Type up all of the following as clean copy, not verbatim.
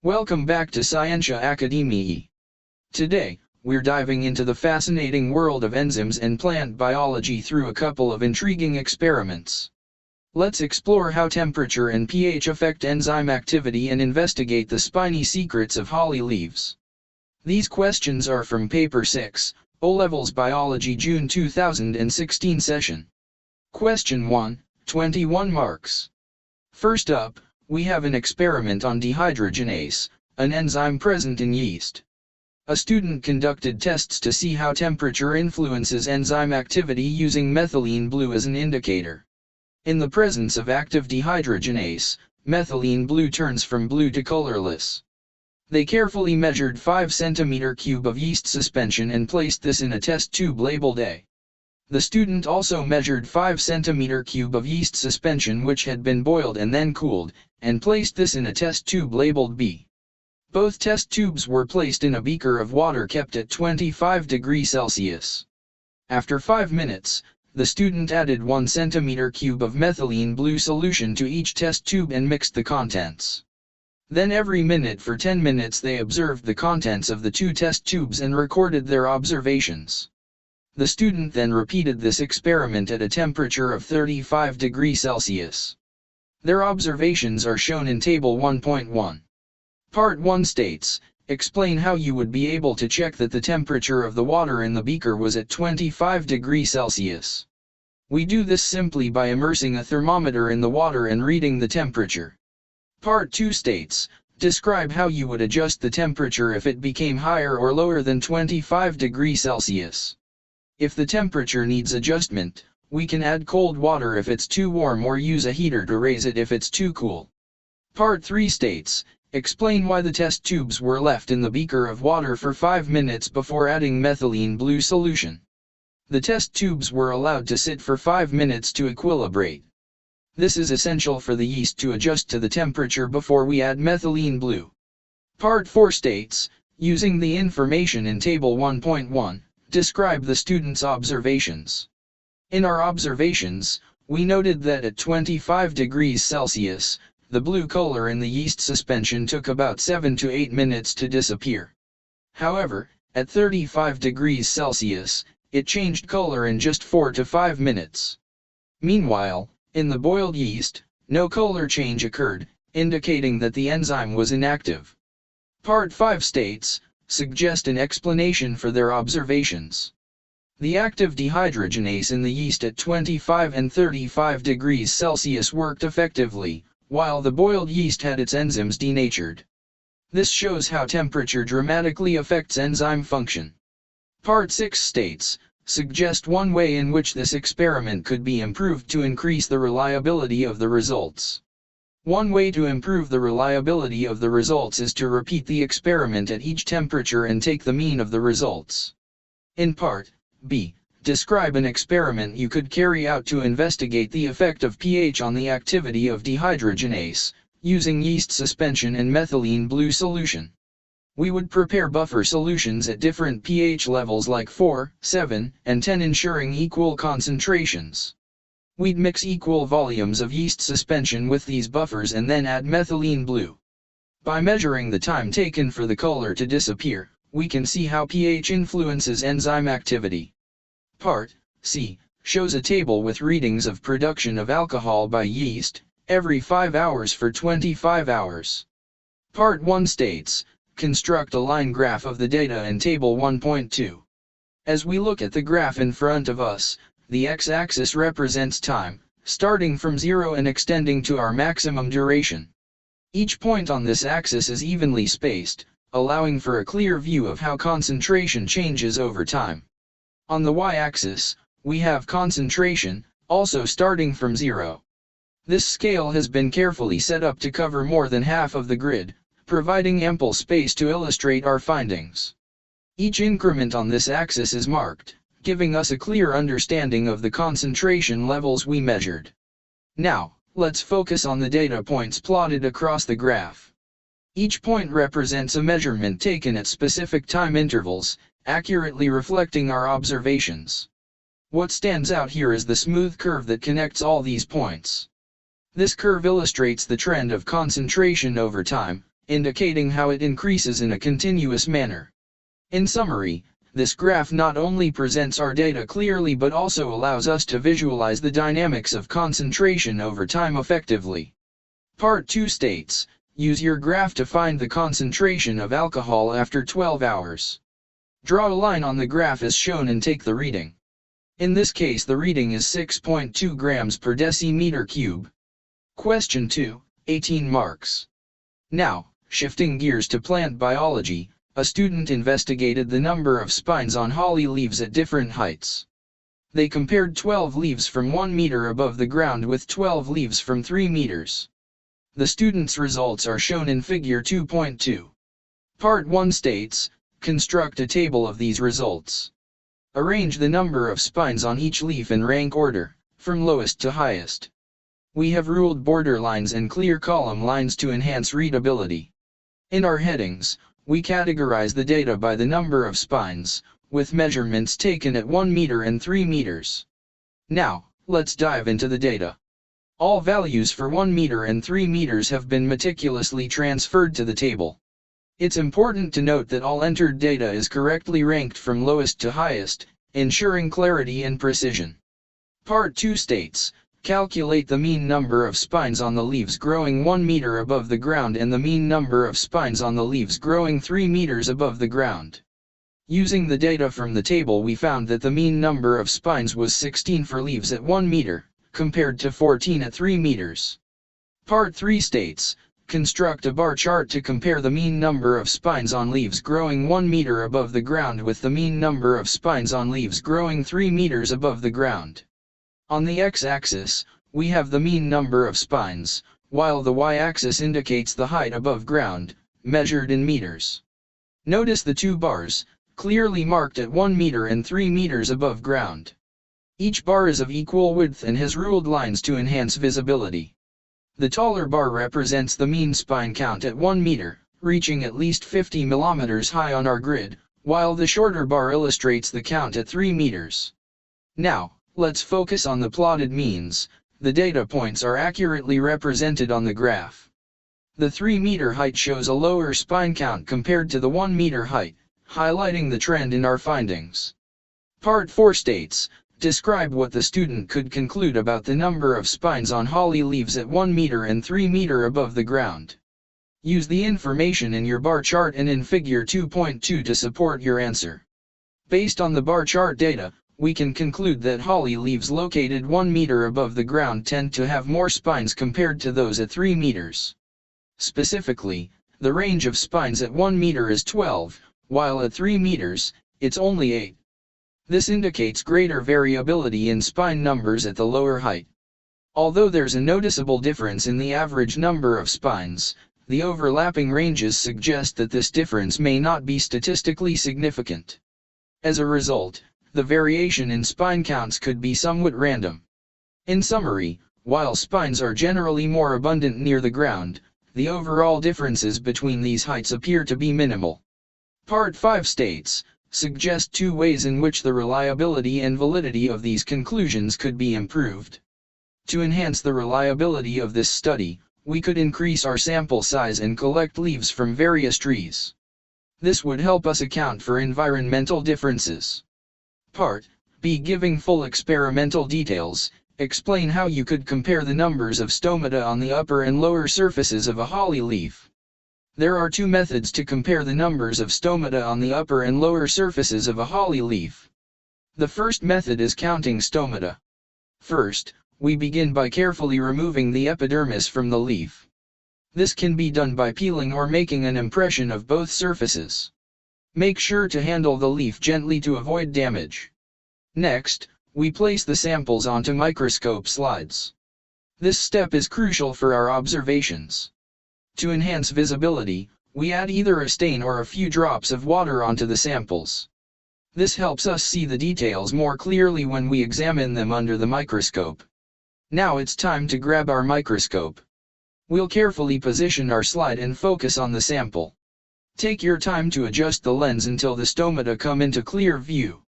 Welcome back to Scientia Academiae. Today, we're diving into the fascinating world of enzymes and plant biology through a couple of intriguing experiments. Let's explore how temperature and pH affect enzyme activity and investigate the spiny secrets of holly leaves. These questions are from Paper 6, O-Levels Biology June 2016 session. Question 1, 21 marks. First up, we have an experiment on dehydrogenase, an enzyme present in yeast. A student conducted tests to see how temperature influences enzyme activity using methylene blue as an indicator. In the presence of active dehydrogenase, methylene blue turns from blue to colorless. They carefully measured 5 cm³ of yeast suspension and placed this in a test tube labeled A. The student also measured 5 cm³ of yeast suspension which had been boiled and then cooled, and placed this in a test tube labeled B. Both test tubes were placed in a beaker of water kept at 25 degrees Celsius. After 5 minutes, the student added 1 cm³ of methylene blue solution to each test tube and mixed the contents. Then every minute for 10 minutes they observed the contents of the 2 test tubes and recorded their observations. The student then repeated this experiment at a temperature of 35 degrees Celsius. Their observations are shown in Table 1.1. Part 1 states, explain how you would be able to check that the temperature of the water in the beaker was at 25 degrees Celsius. We do this simply by immersing a thermometer in the water and reading the temperature. Part 2 states, describe how you would adjust the temperature if it became higher or lower than 25 degrees Celsius. If the temperature needs adjustment, we can add cold water if it's too warm or use a heater to raise it if it's too cool. Part 3 states, explain why the test tubes were left in the beaker of water for 5 minutes before adding methylene blue solution. The test tubes were allowed to sit for 5 minutes to equilibrate. This is essential for the yeast to adjust to the temperature before we add methylene blue. Part 4 states, using the information in Table 1.1, describe the student's observations. In our observations, we noted that at 25 degrees Celsius, the blue color in the yeast suspension took about 7 to 8 minutes to disappear. However, at 35 degrees Celsius, it changed color in just 4 to 5 minutes. Meanwhile, in the boiled yeast, no color change occurred, indicating that the enzyme was inactive. Part 5 states, suggest an explanation for their observations. The active dehydrogenase in the yeast at 25 and 35 degrees Celsius worked effectively, while the boiled yeast had its enzymes denatured. This shows how temperature dramatically affects enzyme function. Part 6 states, suggest one way in which this experiment could be improved to increase the reliability of the results. One way to improve the reliability of the results is to repeat the experiment at each temperature and take the mean of the results. In Part B, describe an experiment you could carry out to investigate the effect of pH on the activity of dehydrogenase, using yeast suspension and methylene blue solution. We would prepare buffer solutions at different pH levels like 4, 7, and 10 ensuring equal concentrations. We'd mix equal volumes of yeast suspension with these buffers and then add methylene blue. By measuring the time taken for the color to disappear, we can see how pH influences enzyme activity. Part C shows a table with readings of production of alcohol by yeast, every 5 hours for 25 hours. Part 1 states, construct a line graph of the data in Table 1.2. As we look at the graph in front of us, the x-axis represents time, starting from 0 and extending to our maximum duration. Each point on this axis is evenly spaced, allowing for a clear view of how concentration changes over time. On the y-axis, we have concentration, also starting from 0. This scale has been carefully set up to cover more than half of the grid, providing ample space to illustrate our findings. Each increment on this axis is marked, giving us a clear understanding of the concentration levels we measured. Now, let's focus on the data points plotted across the graph. Each point represents a measurement taken at specific time intervals, accurately reflecting our observations. What stands out here is the smooth curve that connects all these points. This curve illustrates the trend of concentration over time, indicating how it increases in a continuous manner. In summary, this graph not only presents our data clearly but also allows us to visualize the dynamics of concentration over time effectively. Part 2 states, use your graph to find the concentration of alcohol after 12 hours. Draw a line on the graph as shown and take the reading. In this case the reading is 6.2 grams per decimeter cube. Question 2, 18 marks. Now, shifting gears to plant biology, a student investigated the number of spines on holly leaves at different heights. They compared 12 leaves from 1 meter above the ground with 12 leaves from 3 meters. The student's results are shown in figure 2.2. Part 1 states, construct a table of these results. Arrange the number of spines on each leaf in rank order, from lowest to highest. We have ruled border lines and clear column lines to enhance readability. In our headings, we categorize the data by the number of spines, with measurements taken at 1 meter and 3 meters. Now, let's dive into the data. All values for 1 meter and 3 meters have been meticulously transferred to the table. It's important to note that all entered data is correctly ranked from lowest to highest, ensuring clarity and precision. Part 2 states, calculate the mean number of spines on the leaves growing 1 meter above the ground and the mean number of spines on the leaves growing 3 meters above the ground. Using the data from the table we found that the mean number of spines was 16 for leaves at 1 meter, compared to 14 at 3 meters. Part 3 states, construct a bar chart to compare the mean number of spines on leaves growing 1 meter above the ground with the mean number of spines on leaves growing 3 meters above the ground. On the x-axis, we have the mean number of spines, while the y-axis indicates the height above ground, measured in meters. Notice the two bars, clearly marked at 1 meter and 3 meters above ground. Each bar is of equal width and has ruled lines to enhance visibility. The taller bar represents the mean spine count at 1 meter, reaching at least 50 millimeters high on our grid, while the shorter bar illustrates the count at 3 meters. Now, let's focus on the plotted means. The data points are accurately represented on the graph. The 3 meter height shows a lower spine count compared to the 1 meter height, highlighting the trend in our findings. Part 4 states, describe what the student could conclude about the number of spines on holly leaves at 1 meter and 3 meter above the ground. Use the information in your bar chart and in figure 2.2 to support your answer. Based on the bar chart data, we can conclude that holly leaves located 1 meter above the ground tend to have more spines compared to those at 3 meters. Specifically, the range of spines at 1 meter is 12, while at 3 meters, it's only 8. This indicates greater variability in spine numbers at the lower height. Although there's a noticeable difference in the average number of spines, the overlapping ranges suggest that this difference may not be statistically significant. As a result, the variation in spine counts could be somewhat random. In summary, while spines are generally more abundant near the ground, the overall differences between these heights appear to be minimal. Part 5 states, suggest 2 ways in which the reliability and validity of these conclusions could be improved. To enhance the reliability of this study, we could increase our sample size and collect leaves from various trees. This would help us account for environmental differences. Part B. Giving full experimental details, explain how you could compare the numbers of stomata on the upper and lower surfaces of a holly leaf. There are 2 methods to compare the numbers of stomata on the upper and lower surfaces of a holly leaf. The first method is counting stomata. First, we begin by carefully removing the epidermis from the leaf. This can be done by peeling or making an impression of both surfaces. Make sure to handle the leaf gently to avoid damage. Next, we place the samples onto microscope slides. This step is crucial for our observations. To enhance visibility, we add either a stain or a few drops of water onto the samples. This helps us see the details more clearly when we examine them under the microscope. Now it's time to grab our microscope. We'll carefully position our slide and focus on the sample. Take your time to adjust the lens until the stomata come into clear view.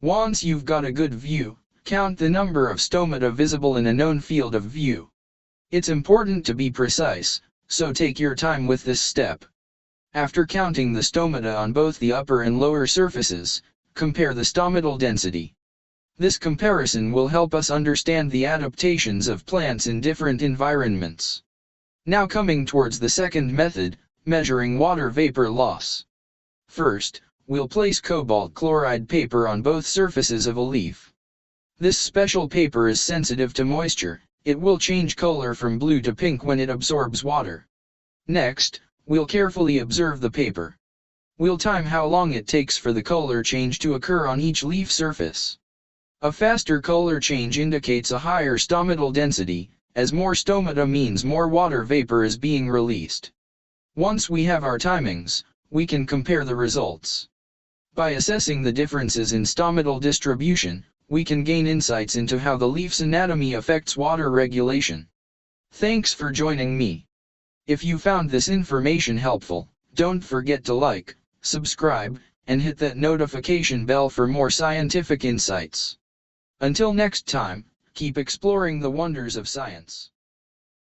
Once you've got a good view, count the number of stomata visible in a known field of view. It's important to be precise, so take your time with this step. After counting the stomata on both the upper and lower surfaces, compare the stomatal density. This comparison will help us understand the adaptations of plants in different environments. Now coming towards the second method, measuring water vapor loss. First, we'll place cobalt chloride paper on both surfaces of a leaf. This special paper is sensitive to moisture. It will change color from blue to pink when it absorbs water. Next, we'll carefully observe the paper. We'll time how long it takes for the color change to occur on each leaf surface. A faster color change indicates a higher stomatal density, as more stomata means more water vapor is being released. Once we have our timings, we can compare the results. By assessing the differences in stomatal distribution, we can gain insights into how the leaf's anatomy affects water regulation. Thanks for joining me. If you found this information helpful, don't forget to like, subscribe, and hit that notification bell for more scientific insights. Until next time, keep exploring the wonders of science.